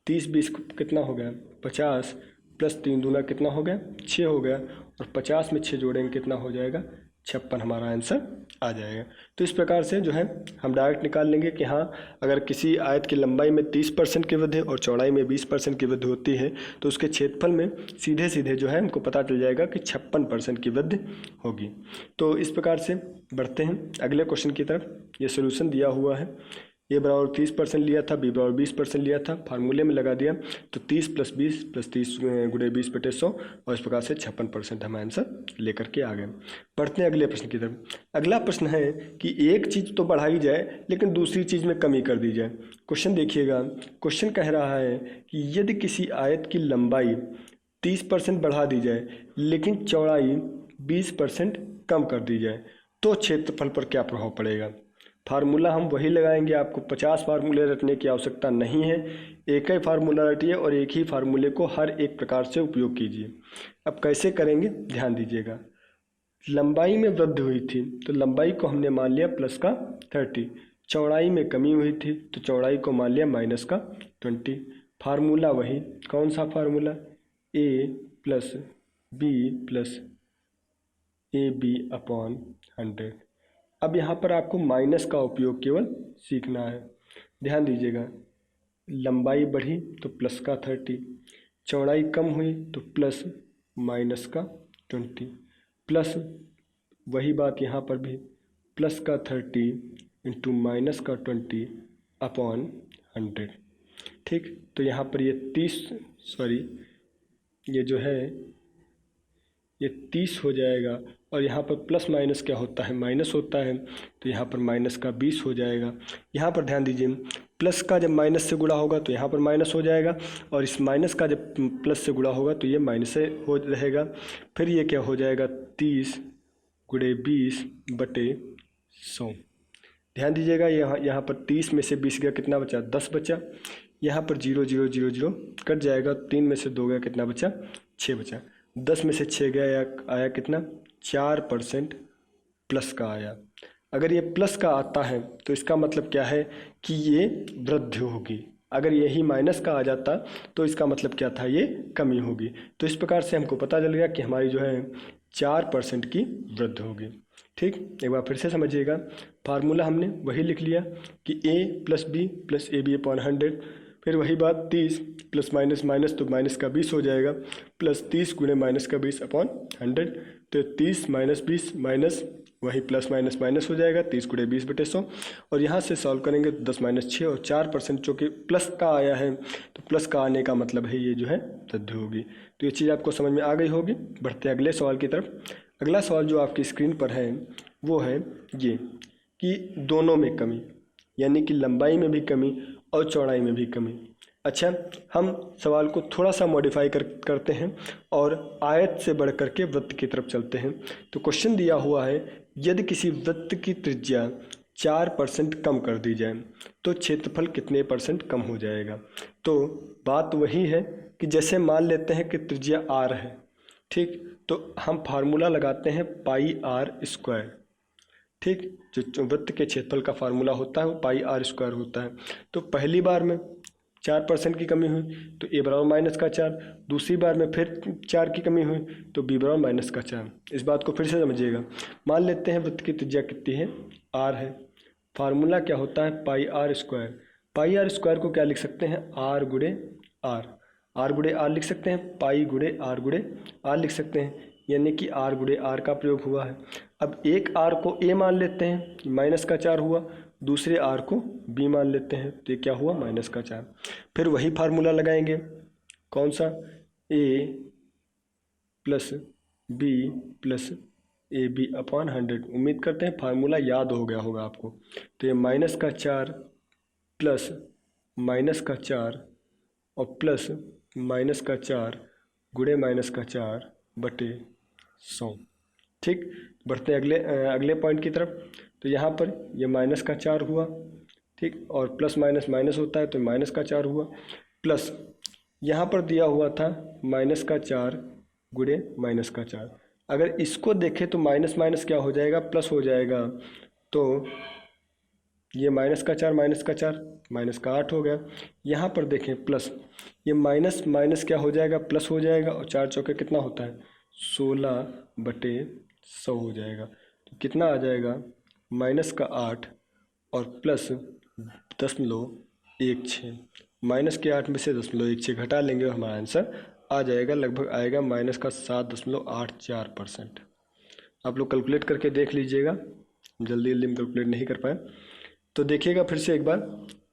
30 20 कितना हो गया, 50 + 3 दूना कितना हो गया, 6 हो गया। और 50 में 6 जोड़ेंगे कितना हो जाएगा, 56 हमारा आंसर आ जाएगा। तो इस प्रकार से जो है हम डायरेक्ट निकाल लेंगे कि हाँ, अगर किसी आयत की लंबाई में 30% की वृद्धि और चौड़ाई में 20% की वृद्धि होती है तो उसके क्षेत्रफल में सीधे सीधे जो है हमको पता चल जाएगा कि 56% की वृद्धि होगी। तो इस प्रकार से बढ़ते हैं अगले क्वेश्चन की तरफ। ये सोल्यूशन दिया हुआ है, a बराबर 30% लिया था, b बराबर 20% लिया था, फार्मूले में लगा दिया तो 30 + 20 + 30 × 20/100 और इस प्रकार से 56% हम आंसर लेकर के आ गए। बढ़ते हैं अगले प्रश्न की तरफ। अगला प्रश्न है कि एक चीज़ तो बढ़ाई जाए लेकिन दूसरी चीज़ में कमी कर दी जाए। क्वेश्चन देखिएगा, क्वेश्चन कह रहा है कि यदि किसी आयत की लंबाई 30% बढ़ा दी जाए लेकिन चौड़ाई 20% कम कर दी जाए तो क्षेत्रफल पर क्या प्रभाव पड़ेगा। फार्मूला हम वही लगाएंगे, आपको 50 फार्मूले रटने की आवश्यकता नहीं है। एक ही फार्मूला रटिए और एक ही फार्मूले को हर एक प्रकार से उपयोग कीजिए। अब कैसे करेंगे ध्यान दीजिएगा। लंबाई में वृद्धि हुई थी तो लंबाई को हमने मान लिया +30, चौड़ाई में कमी हुई थी तो चौड़ाई को मान लिया -20। फार्मूला वही, कौन सा फार्मूला, a + b + ab/100। अब यहाँ पर आपको माइनस का उपयोग केवल सीखना है। ध्यान दीजिएगा, लंबाई बढ़ी तो +30, चौड़ाई कम हुई तो +-20, प्लस वही बात यहाँ पर भी +30 × -20/100। ठीक, तो यहाँ पर ये 30 हो जाएगा और यहाँ पर प्लस माइनस क्या होता है, माइनस होता है, तो यहाँ पर -20 हो जाएगा। यहाँ पर ध्यान दीजिए, प्लस का जब माइनस से गुणा होगा तो यहाँ पर माइनस हो जाएगा और इस माइनस का जब प्लस से गुणा होगा तो ये माइनस से हो रहेगा। फिर ये क्या हो जाएगा, 30 × 20/100। ध्यान दीजिएगा, यहाँ पर 30 में से 20 गया, कितना बचा, 10 बचा। यहाँ पर 0 0 0 0 कट जाएगा, 3 में से 2 गया, कितना बचा, 6 बचा। 10 में से 6 गया, आया कितना, 4% प्लस का आया। अगर ये प्लस का आता है तो इसका मतलब क्या है कि ये वृद्धि होगी। अगर यही माइनस का आ जाता तो इसका मतलब क्या था, ये कमी होगी। तो इस प्रकार से हमको पता चल गया कि हमारी जो है 4% की वृद्धि होगी। ठीक, एक बार फिर से समझिएगा। फार्मूला हमने वही लिख लिया कि a + b + ab/100, फिर वही बात 30 प्लस माइनस माइनस तो माइनस का 20 हो जाएगा, प्लस 30 गुणे माइनस का 20/100, तो 30 - 20 माइनस वही प्लस माइनस माइनस हो जाएगा 30 गुणे 20/100। और यहाँ से सॉल्व करेंगे तो 10 - 6 और 4% जो कि प्लस का आया है, तो प्लस का आने का मतलब है ये जो है वृद्धि होगी। तो ये चीज़ आपको समझ में आ गई होगी। बढ़ते हैं अगले सवाल की तरफ। अगला सवाल जो आपकी स्क्रीन पर है वो है ये कि दोनों में कमी, यानी कि लंबाई में भी कमी और चौड़ाई में भी कमी। अच्छा, हम सवाल को थोड़ा सा मॉडिफाई करते हैं और आयत से बढ़ कर के वृत्त की तरफ चलते हैं। तो क्वेश्चन दिया हुआ है, यदि किसी वृत्त की त्रिज्या 4% कम कर दी जाए तो क्षेत्रफल कितने % कम हो जाएगा। तो बात वही है कि जैसे मान लेते हैं कि त्रिज्या r है, ठीक, तो हम फार्मूला लगाते हैं πr²। ठीक, जो वृत्त के क्षेत्रफल का फार्मूला होता है वो πr² होता है। तो पहली बार में 4% की कमी हुई तो a = -4, दूसरी बार में फिर 4 की कमी हुई तो b = -4। इस बात को फिर से समझिएगा। मान लेते हैं वृत्त की त्रिज्या कितनी है, r है। फार्मूला क्या होता है, πr²। πr² को क्या लिख सकते हैं, r गुणे r, r गुणे r लिख सकते हैं, पाई गुणे r गुणे r लिख सकते हैं, यानी कि r गुणे r का प्रयोग हुआ है। अब एक r को a मान लेते हैं, -4 हुआ, दूसरे r को b मान लेते हैं तो ये क्या हुआ, -4। फिर वही फार्मूला लगाएंगे, कौन सा, a + b + ab/100। उम्मीद करते हैं फार्मूला याद हो गया होगा आपको। तो ये -4 प्लस -4 और प्लस -4 गुणे -4/100। ठीक, बढ़ते हैं अगले पॉइंट की तरफ। तो यहाँ पर ये -4 हुआ, ठीक, और प्लस माइनस माइनस होता है तो -4 हुआ, प्लस यहाँ पर दिया हुआ था -4 गुणे -4। अगर इसको देखें तो माइनस माइनस क्या हो जाएगा, प्लस हो जाएगा। तो ये -4 -8 हो गया। यहाँ पर देखें प्लस, ये माइनस माइनस क्या हो जाएगा, प्लस हो जाएगा, और 4 चौके कितना होता है, 16/100 हो जाएगा। तो कितना आ जाएगा, -8 और प्लस 0.16। -8 में से 0.16 घटा लेंगे और हमारा आंसर आ जाएगा, लगभग आएगा -7.84%। आप लोग कैलकुलेट करके देख लीजिएगा, जल्दी जल्दी में कैलकुलेट नहीं कर पाए तो देखिएगा फिर से एक बार।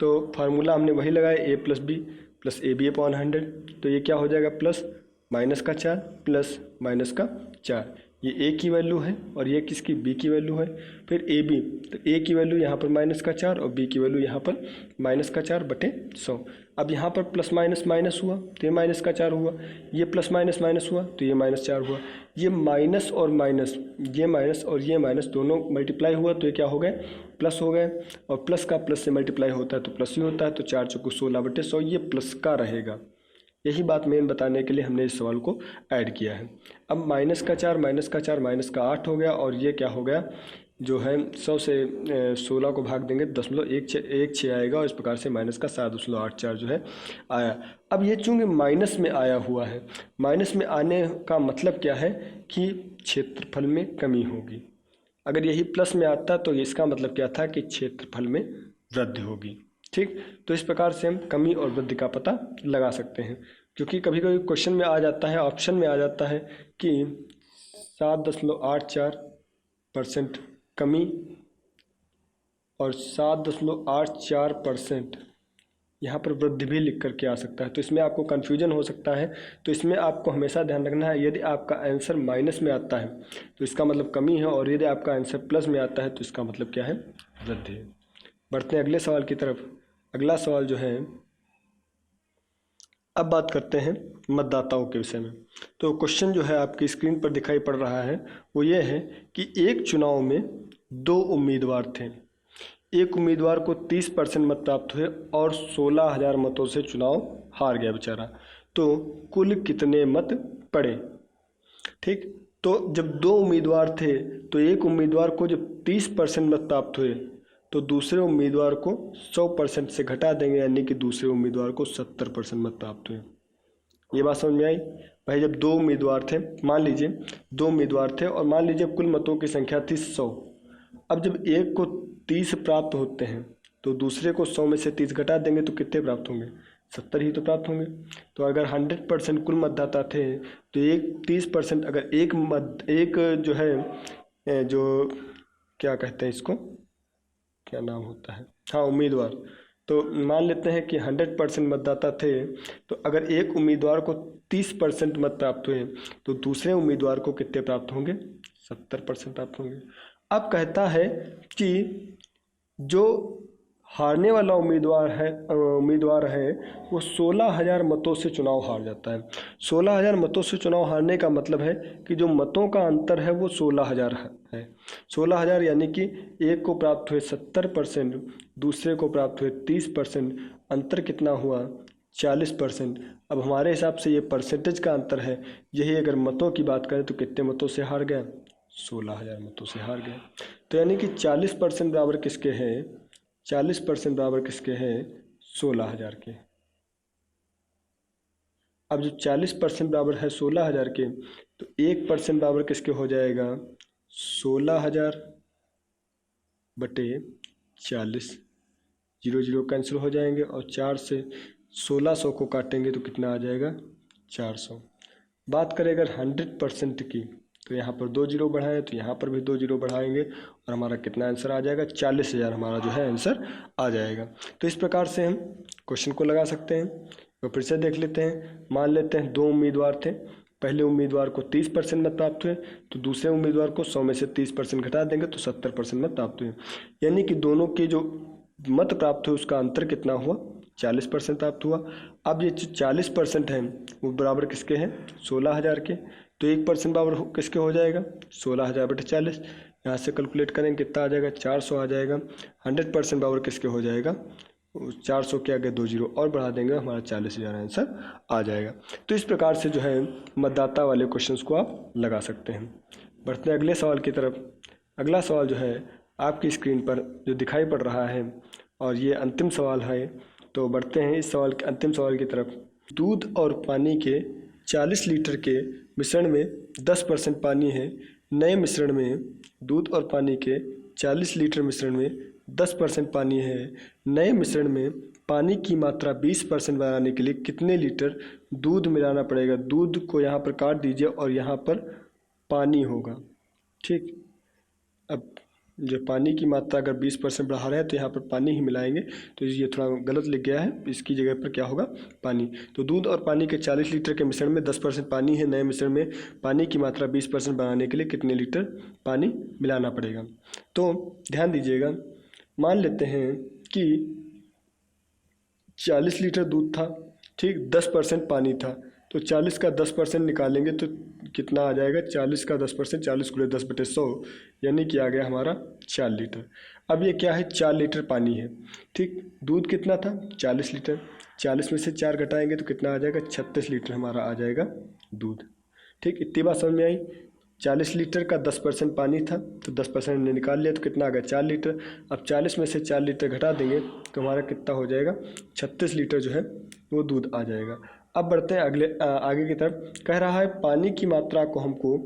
तो फार्मूला हमने वही लगाया, a + b + ab/100। तो ये क्या हो जाएगा, प्लस -4 प्लस -4, ये a की वैल्यू है और ये किसकी, b की वैल्यू है। फिर ab, तो a की वैल्यू यहाँ पर -4 और b की वैल्यू यहाँ पर -4/100। अब यहाँ पर प्लस माइनस माइनस हुआ तो ये -4 हुआ, ये प्लस माइनस माइनस हुआ तो ये -4 हुआ, ये माइनस और माइनस, ये माइनस और ये माइनस दोनों मल्टीप्लाई हुआ तो ये क्या हो गए, प्लस हो गए। और प्लस का प्लस से मल्टीप्लाई होता है तो प्लस ही होता है, तो 4 चौको 16/100 ये प्लस का रहेगा। यही बात मेन बताने के लिए हमने इस सवाल को ऐड किया है। अब -4 -8 हो गया, और ये क्या हो गया, जो है 100 से 16 को भाग देंगे 0.16 आएगा, और इस प्रकार से -7.84 जो है आया। अब ये चूँकि माइनस में आया हुआ है, माइनस में आने का मतलब क्या है कि क्षेत्रफल में कमी होगी। अगर यही प्लस में आता तो इसका मतलब क्या था कि क्षेत्रफल में वृद्धि होगी। ठीक, तो इस प्रकार से हम कमी और वृद्धि का पता लगा सकते हैं, क्योंकि कभी कभी क्वेश्चन में आ जाता है, ऑप्शन में आ जाता है कि 7.84% कमी और 7.84% यहाँ पर वृद्धि भी लिख करके आ सकता है, तो इसमें आपको कन्फ्यूजन हो सकता है। तो इसमें आपको हमेशा ध्यान रखना है, यदि आपका आंसर माइनस में आता है तो इसका मतलब कमी है, और यदि आपका आंसर प्लस में आता है तो इसका मतलब क्या है, वृद्धि है। बढ़ते हैं अगले सवाल की तरफ। अगला सवाल जो है, अब बात करते हैं मतदाताओं के विषय में। तो क्वेश्चन जो है आपकी स्क्रीन पर दिखाई पड़ रहा है वो ये है कि एक चुनाव में 2 उम्मीदवार थे। एक उम्मीदवार को 30% मत प्राप्त हुए और 16,000 मतों से चुनाव हार गया बेचारा। तो कुल कितने मत पड़े। ठीक, तो जब 2 उम्मीदवार थे तो एक उम्मीदवार को जब 30% मत प्राप्त हुए तो दूसरे उम्मीदवार को 100% से घटा देंगे, यानी कि दूसरे उम्मीदवार को 70% मत प्राप्त हुए। ये बात समझ में आई? भाई जब दो उम्मीदवार थे, मान लीजिए दो उम्मीदवार थे और मान लीजिए कुल मतों की संख्या थी 100। अब जब एक को 30 प्राप्त होते हैं तो दूसरे को 100 में से 30 घटा देंगे तो कितने प्राप्त होंगे? 70 ही तो प्राप्त होंगे। तो अगर 100% कुल मतदाता थे तो एक 30%, अगर एक जो है जो क्या कहते हैं इसको, क्या नाम होता है, हाँ उम्मीदवार, तो मान लेते हैं कि 100% मतदाता थे, तो अगर एक उम्मीदवार को 30% मत प्राप्त हुए तो दूसरे उम्मीदवार को कितने प्राप्त होंगे? 70% प्राप्त होंगे। अब कहता है कि जो हारने वाला उम्मीदवार है वो 16,000 मतों से चुनाव हार जाता है। 16,000 मतों से चुनाव हारने का मतलब है कि जो मतों का अंतर है वो 16,000 है। 16,000 यानी कि एक को प्राप्त हुए 70%, दूसरे को प्राप्त हुए 30%, अंतर कितना हुआ? 40%। अब हमारे हिसाब से ये परसेंटेज का अंतर है। यही अगर मतों की बात करें तो कितने मतों से हार गए? 16,000 मतों से हार गए। तो यानी कि 40% बराबर किसके हैं? 40% बराबर किसके हैं? 16,000 के। अब जो 40% बराबर है 16,000 के, तो 1% बराबर किसके हो जाएगा? 16,000 बटे 40। 0 0 कैंसिल हो जाएंगे और 4 से 1600 को काटेंगे तो कितना आ जाएगा? 400। बात करें अगर 100% की, तो यहाँ पर 2 जीरो बढ़ाएं तो यहाँ पर भी 2 जीरो बढ़ाएंगे और हमारा कितना आंसर आ जाएगा? 40,000 हमारा जो है आंसर आ जाएगा। तो इस प्रकार से हम क्वेश्चन को लगा सकते हैं। तो फिर से देख लेते हैं। मान लेते हैं दो उम्मीदवार थे, पहले उम्मीदवार को 30% मत प्राप्त हुए तो दूसरे उम्मीदवार को 100 में से 30% घटा देंगे तो 70% मत प्राप्त हुए, यानी कि दोनों के जो मत प्राप्त हुए उसका अंतर कितना हुआ? 40% प्राप्त हुआ। अब ये जो 40% हैं वो बराबर किसके हैं? 16,000 के। तो 1% बराबर किसके हो जाएगा? 16,000 बटे 40। यहाँ से कैलकुलेट करेंगे कितना आ जाएगा? 400 आ जाएगा। 100% बराबर किसके हो जाएगा? 400 के आगे 2 जीरो और बढ़ा देंगे, हमारा 40,000 आंसर आ जाएगा। तो इस प्रकार से जो है मतदाता वाले क्वेश्चंस को आप लगा सकते हैं। बढ़ते हैं अगले सवाल की तरफ। अगला सवाल जो है आपकी स्क्रीन पर जो दिखाई पड़ रहा है और ये अंतिम सवाल है, तो बढ़ते हैं इस सवाल के अंतिम सवाल की तरफ। दूध और पानी के 40 लीटर के मिश्रण में 10% पानी है। नए मिश्रण में दूध और पानी के 40 लीटर मिश्रण में 10% पानी है। नए मिश्रण में पानी की मात्रा 20% बनाने के लिए कितने लीटर दूध मिलाना पड़ेगा? दूध को यहाँ पर काट दीजिए और यहाँ पर पानी होगा, ठीक। अब जो पानी की मात्रा अगर 20% बढ़ा रहे हैं तो यहाँ पर पानी ही मिलाएंगे, तो ये थोड़ा गलत लिख गया है, इसकी जगह पर क्या होगा? पानी। तो दूध और पानी के 40 लीटर के मिश्रण में 10% पानी है। नए मिश्रण में पानी की मात्रा 20% बनाने के लिए कितने लीटर पानी मिलाना पड़ेगा? तो ध्यान दीजिएगा, मान लेते हैं कि 40 लीटर दूध था, ठीक, 10% पानी था, तो 40 का 10% निकालेंगे तो कितना आ जाएगा? 40 का 10%, 40 गुणे 10 बटे 100, यानी कि आ गया हमारा 4 लीटर। अब ये क्या है? 4 लीटर पानी है, ठीक। दूध कितना था? 40 लीटर। 40 में से 4 घटाएंगे तो कितना आ जाएगा? 36 लीटर हमारा आ जाएगा दूध, ठीक। इतनी बात समझ में आई? 40 लीटर का 10% पानी था तो 10% हमने निकाल लिया तो कितना आ गया? 4 लीटर। अब 40 में से 4 लीटर घटा देंगे तो हमारा कितना हो जाएगा? 36 लीटर जो है वो दूध आ जाएगा। अब बढ़ते हैं आगे की तरफ। कह रहा है पानी की मात्रा को हमको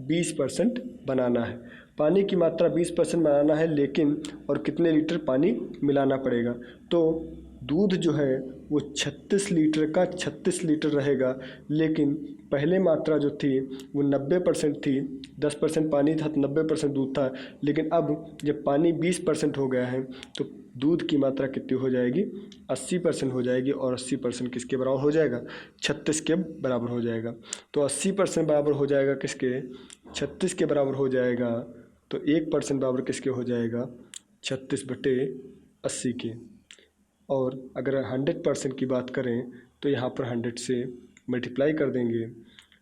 20% बनाना है। पानी की मात्रा 20% बनाना है, लेकिन और कितने लीटर पानी मिलाना पड़ेगा? तो दूध जो है वो 36 लीटर का 36 लीटर रहेगा, लेकिन पहले मात्रा जो थी वो 90% थी। 10% पानी था तो 90% दूध था, लेकिन अब जब पानी 20% हो गया है तो दूध की मात्रा कितनी हो जाएगी? 80% हो जाएगी। और 80% किसके बराबर हो जाएगा? 36 के बराबर हो जाएगा। तो 80% बराबर हो जाएगा किसके? 36 के बराबर हो जाएगा। तो 1% बराबर किसके हो जाएगा? 36 बटे 80 के। और अगर 100% की बात करें तो यहाँ पर 100 से मल्टीप्लाई कर देंगे।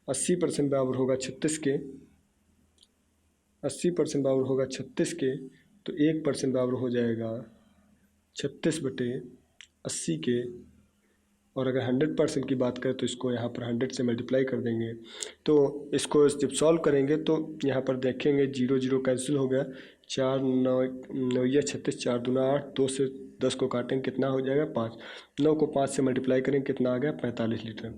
80% बराबर होगा 36 के, 80% बराबर होगा 36 के, तो 1% बराबर हो जाएगा 36 बटे 80 के। और अगर 100% की बात करें तो इसको यहाँ पर 100 से मल्टीप्लाई कर देंगे। तो इसको जब सॉल्व करेंगे तो यहाँ पर देखेंगे 0 0 कैंसिल हो गया, 4 9 9 36, 4 दूना 8, 2 से 10 को काटेंगे कितना हो जाएगा 5, 9 को 5 से मल्टीप्लाई करेंगे कितना आ गया 45 लीटर।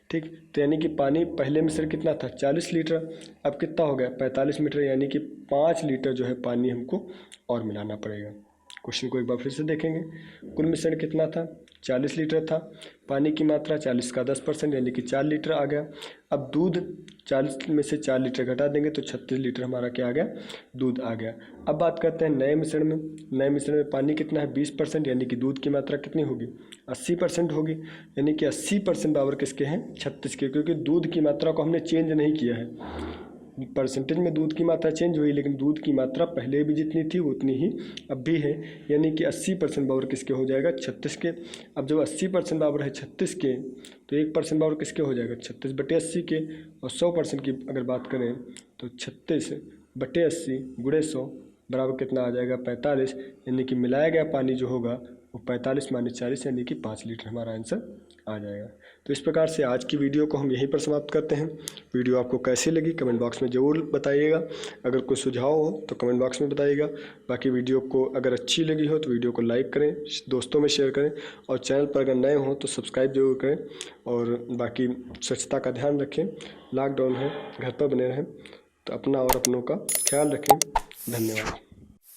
ठीक, तो यानी कि पानी पहले मिश्रण कितना था 40 लीटर, अब कितना हो गया 45 लीटर, यानी कि 5 लीटर जो है पानी हमको और मिलाना पड़ेगा। क्वेश्चन को एक बार फिर से देखेंगे। कुल मिश्रण कितना था 40 लीटर था, पानी की मात्रा 40 का 10% यानी कि 4 लीटर आ गया। अब दूध 40 में से 4 लीटर घटा देंगे तो 36 लीटर हमारा क्या आ गया दूध आ गया। अब बात करते हैं नए मिश्रण में। नए मिश्रण में पानी कितना है 20% यानी कि दूध की मात्रा कितनी होगी 80% होगी, यानी कि 80% बराबर किसके हैं 36 के, क्योंकि दूध की मात्रा को हमने चेंज नहीं किया है। परसेंटेज में दूध की मात्रा चेंज हुई लेकिन दूध की मात्रा पहले भी जितनी थी उतनी ही अब भी है, यानी कि 80% बराबर किसके हो जाएगा 36 के। अब जब 80% बराबर है 36 के तो 1% बराबर किसके हो जाएगा 36/80 के, और 100% की अगर बात करें तो 36/80 गुणे 100 बराबर कितना आ जाएगा 45, यानी कि मिलाया गया पानी जो होगा वो 45 - 40 यानी कि 5 लीटर हमारा आंसर आ जाएगा। तो इस प्रकार से आज की वीडियो को हम यहीं पर समाप्त करते हैं। वीडियो आपको कैसी लगी कमेंट बॉक्स में ज़रूर बताइएगा, अगर कोई सुझाव हो तो कमेंट बॉक्स में बताइएगा। बाकी वीडियो को अगर अच्छी लगी हो तो वीडियो को लाइक करें, दोस्तों में शेयर करें, और चैनल पर अगर नए हों तो सब्सक्राइब जरूर करें। और बाकी स्वच्छता का ध्यान रखें, लॉकडाउन है घर पर बने रहें, तो अपना और अपनों का ख्याल रखें। धन्यवाद।